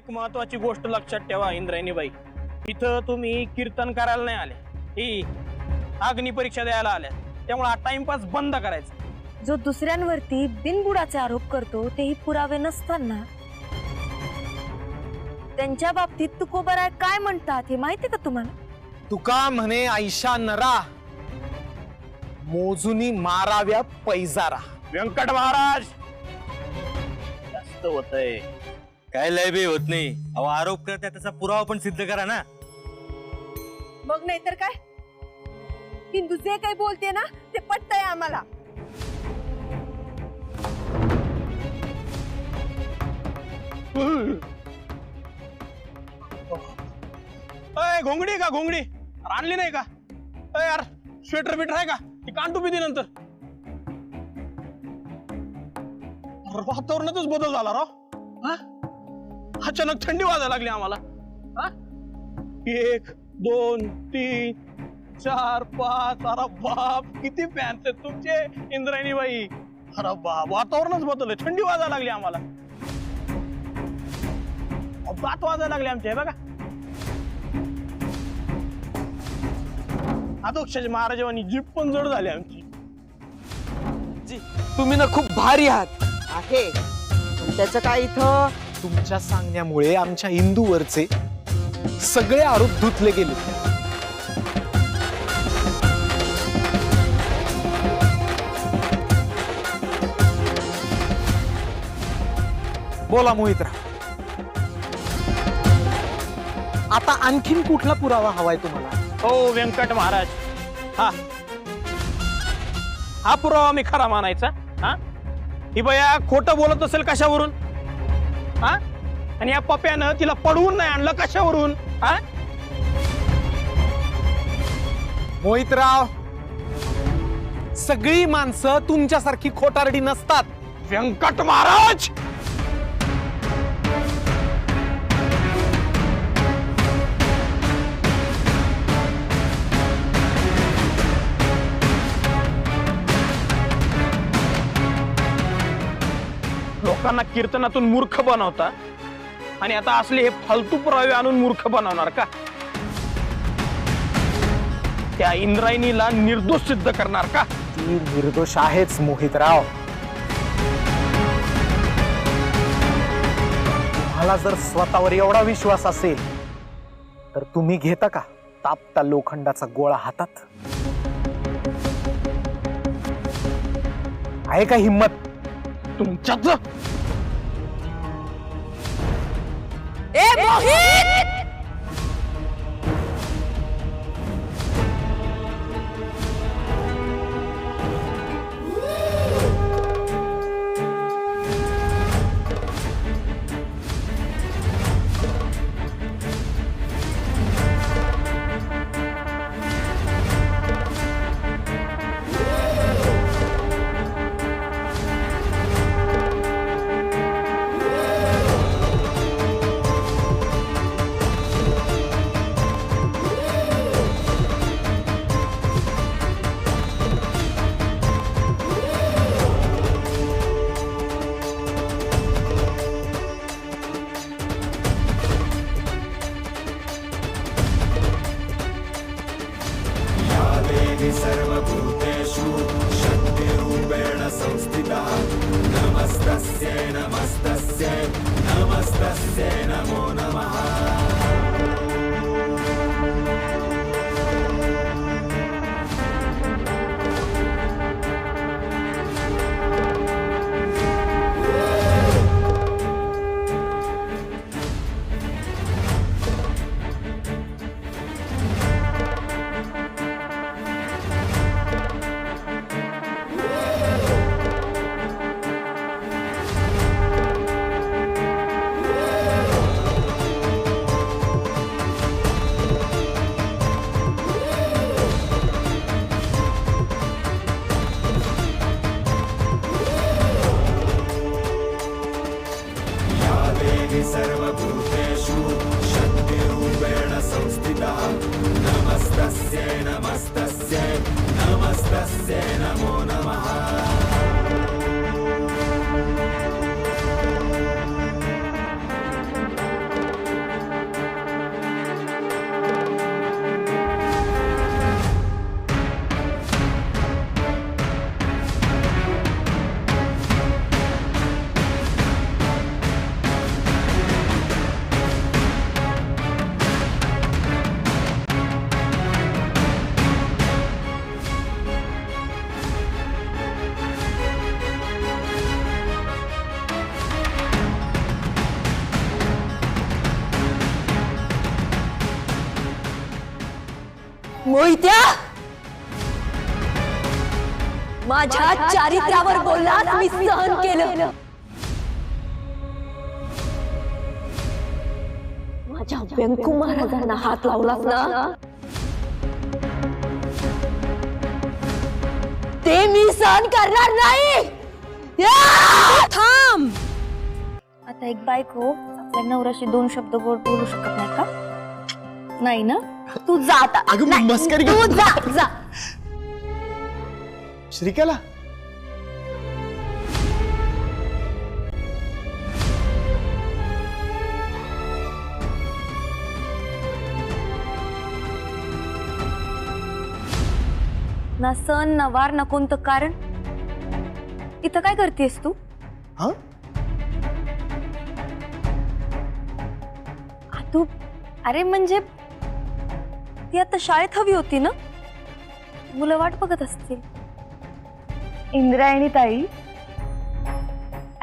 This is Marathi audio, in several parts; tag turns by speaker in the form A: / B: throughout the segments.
A: एक महत्वाची गोष्ट लक्षात ठेवा इंद्रायणीबाई, इथं तुम्ही कीर्तन करायला नाही आले, ही अग्नी परीक्षा द्यायला आल्या, त्यामुळे हा टाइमपास बंद करायचा।
B: जो दुसऱ्यांवरती बिनबुडाचे आरोप करतो तेही पुरावे नसताना त्यांच्या बाबतीत तुकोबराय काय म्हणतात हे माहिती का तुम्हाला?
C: तुका म्हणे आयशा नरा, मोजुनी माराव्या पैजारा।
A: व्यंकट महाराज जास्त होतंय।
D: काय लय बी होत नाही, अहो आरोप करताय त्याचा पुरावा पण सिद्ध करा ना।
B: मग नाही तर काय, हिंदू जे काही बोलते ना ते पटतंय आम्हाला।
A: अय घोंगडी का घोंगडी आणली नाही का? अय यार स्वेटर बिटर आहे का? ती कांटू पिती नंतर। वातावरणातच बदल झाला राव, अचानक थंडी वाजायला लागली आम्हाला। 1 2 3 4 5, अरे बाप किती फॅन्स आहेत तुमचे इंद्रायणीबाई। अरे बाप वातावरणच बदललंय, थंडी वाजायला लागली आम्हाला, दात वाजायला लागले आमचे बघा। अध्यक्षाचे महाराजांनी जीप पण जड झाली आमची।
C: जी तुम्ही ना खूप भारी आहात
E: आहे, त्याचं काय इथं?
C: तुमच्या सांगण्यामुळे आमच्या हिंदूवरचे सगळे आरोप धुतले गेले। बोला मोहितराव, आता आणखीन कुठला पुरावा हवाय तुम्हाला?
A: हो व्यंकट महाराज, हा पुरावा मी खरा मानायचा। ही बया खोटं बोलत असेल कशावरून? आणि या पप्यानं तिला पडवून नाही आणलं कशावरून?
C: मोहितराव, सगळी माणसं तुमच्यासारखी खोटारडी नसतात।
A: व्यंकट महाराज लोकांना कीर्तनातून मूर्ख बनवता आणि आता असले हे फालतू पुरावे आणून मूर्ख बनवणार का? त्या इंद्रायणीला निर्दोष सिद्ध करणार का?
C: ती निर्दोष आहेच मोहितराव। तुम्हाला जर स्वतःवर एवढा विश्वास असेल तर तुम्ही घेता का तापता लोखंडाचा गोळा हातात? आहे का हिम्मत
A: तुमच्याच?
F: सर्वभूतेषु शक्तिरूपेण संस्थिता। नमस्तस्यै नमस्तस्यै नमस्तस्यै नमो नमः। सर्वभूतेषु शक्तिरूपेण संस्थिता। नमस्तस्यै नमस्तस्यै नमस्तस्यै नमो नमः।
B: मोहित्या, माझ्या चारित्र्यावर बोललास, मी सहन केलं. माझ्या व्यंकू महाराजांना हात लावलास ना, ते मी सहन करणार नाही. थांब.
G: आता एक बायको आपल्या नवऱ्याशी 2 शब्द गोड बोलू शकत नाही का? नाही ना?
B: तू जा आता.
H: अगं
B: नाही,
H: मस्करी
B: तू
H: करते.
B: जा जा.
H: श्रीकला
G: ना सण ना वार ना कोणतं कारण. इथं काय करतेस तू?
H: हा
G: तू अरे म्हणजे ती आता शाळेत हवी होती ना, मुलं वाट बघत असतील.
I: इंद्रायणी ताई,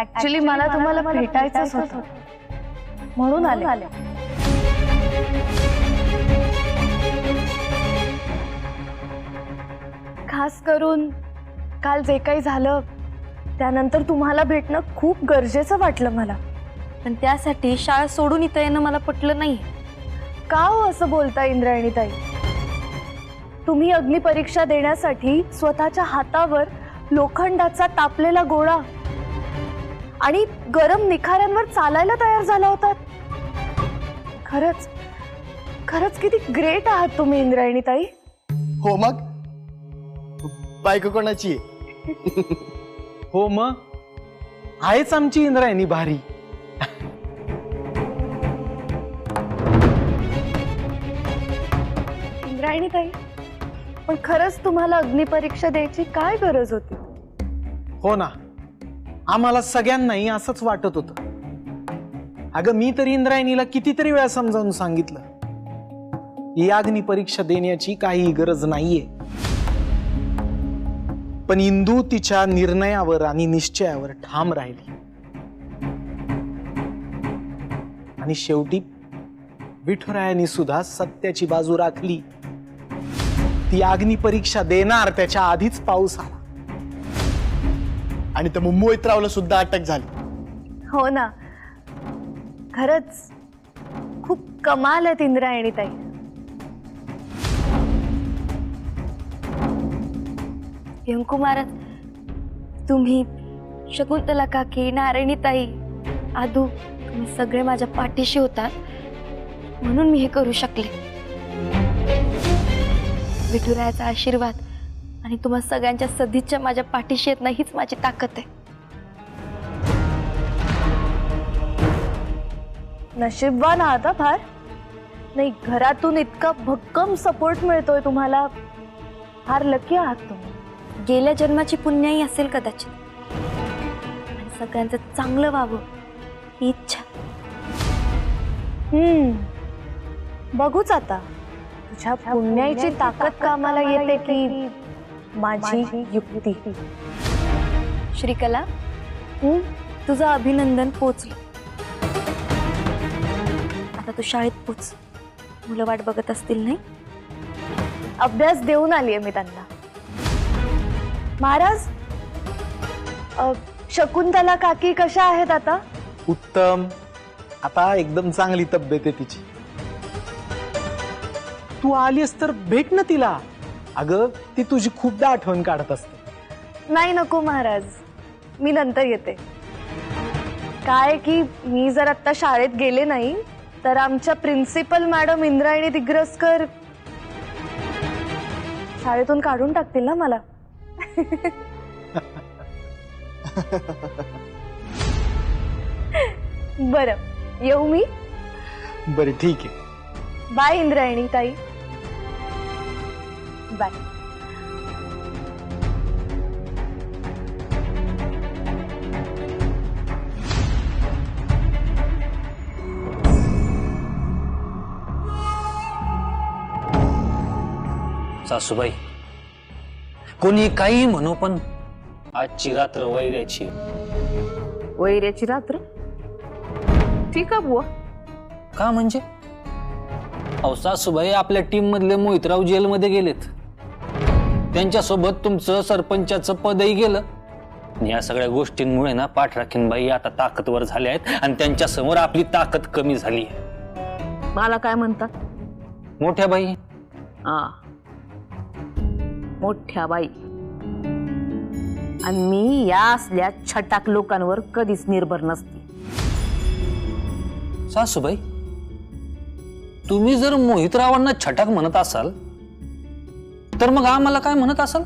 I: ऍक्च्युली मला तुम्हाला भेटायचंच होतं म्हणून आले. खास करून काल जे काही झालं त्यानंतर तुम्हाला भेटणं खूप गरजेचं वाटलं मला.
G: पण त्यासाठी शाळा सोडून इथं येणं मला पटलं नाही.
I: का हो असं बोलता इंद्रायणी ताई? तुम्ही अग्निपरीक्षा देण्यासाठी स्वतःच्या हातावर लोखंडाचा तापलेला गोळा आणि गरम निखाऱ्यांवर चालायला तयार झाला होता. खरंच खरंच किती ग्रेट आहात तुम्ही इंद्रायणी ताई.
H: हो मग बायको कोणाची आहे?
C: हो मग आहेच आमची इंद्रायणी भारी.
I: इंद्रायणी ताई, पण खरंच तुम्हाला अग्निपरीक्षा द्यायची काय गरज होती?
C: हो ना, आम्हाला सगळ्यांनाही असंच वाटत होतं. अगं मी तरी इंद्रायणीला कितीतरी वेळा समजावून सांगितलं, ही अग्नि परीक्षा देण्याची काही गरज नाहीये. पण इंदू तिच्या निर्णयावर आणि निश्चयावर ठाम राहिली आणि शेवटी विठुरायाने सुद्धा सत्याची बाजू राखली. ती अग्नि परीक्षा देणार त्याच्या आधीच पाऊस आला
H: आणि त्या मुंबईतरावला सुद्धा अटक झाली.
I: हो ना, खरंच खूप कमाल आहेत इंद्रायणी ताई.
G: व्यंकू महाराज, तुम्ही, शकुंतला काकी, नारायणी ताई, आदू, तुम्ही सगळे माझ्या पाठीशी होतात म्हणून मी हे करू शकले. विठुरायाचा आशीर्वाद आणि तुम्हा सगळ्यांच्या सदिच्छा माझ्या पाठीशी येत नाही, हीच माझी ताकद आहे.
I: नशीबवान आहात हा फार. नाही, घरातून इतका भक्कम सपोर्ट मिळतोय तुम्हाला. फार लकी आहात तुम्ही.
G: गेल्या जन्माची पुण्याई असेल कदाचित. आणि सगळ्यांचं चांगलं व्हावं ही इच्छा.
I: बघूच आता तुझ्या पुण्याची ताकद कामाला येते की माझी युक्ती.
G: श्रीकला, तुझं अभिनंदन पोचलं. आता तू शाळेत पोच. मुलं वाट बघत असतील नाही?
I: अभ्यास देऊन आलीये मी त्यांना. महाराज, शकुंतला काकी कशा आहेत आता?
C: उत्तम. आता एकदम चांगली तब्येत आहे तिची. तू आलीस तर भेट ना तिला. अगं ती तुझी खूपदा आठवण काढत असते.
I: नाही नको महाराज, मी नंतर येते. काय की मी जर आता शाळेत गेले नाही तर आमच्या प्रिन्सिपल मॅडम इंद्रायणी दिग्रसकर शाळेतून काढून टाकतील ना मला. बरं, येऊ मी?
C: बरं ठीक आहे.
I: बाय इंद्रायणी ताई. बाय.
J: सासूबाई, कोणी काही म्हणू पण आजची रात्र वैऱ्याची.
E: वैऱ्याची रात्र? ठीक आहे बुवा.
J: का म्हणजे? अहो सासूबाई, आपल्या टीम मधले मोहितराव जेलमध्ये गेलेत. त्यांच्यासोबत तुमचं सरपंचाचं पदही गेलं. आणि या सगळ्या गोष्टींमुळे ना पाठराखीनबाई आता ताकदवर झाल्या आहेत आणि त्यांच्या समोर आपली ताकद कमी झाली आहे.
E: मला काय म्हणतात?
J: मोठ्या बाई.
E: हा, मोठ्या बाई. आणि मी या असल्या छटाक लोकांवर कधीच निर्भर नसते.
J: सासूबाई, तुम्ही जर मोहितरावांना छटाक म्हणत असाल तर मग आम्हाला काय म्हणत असाल?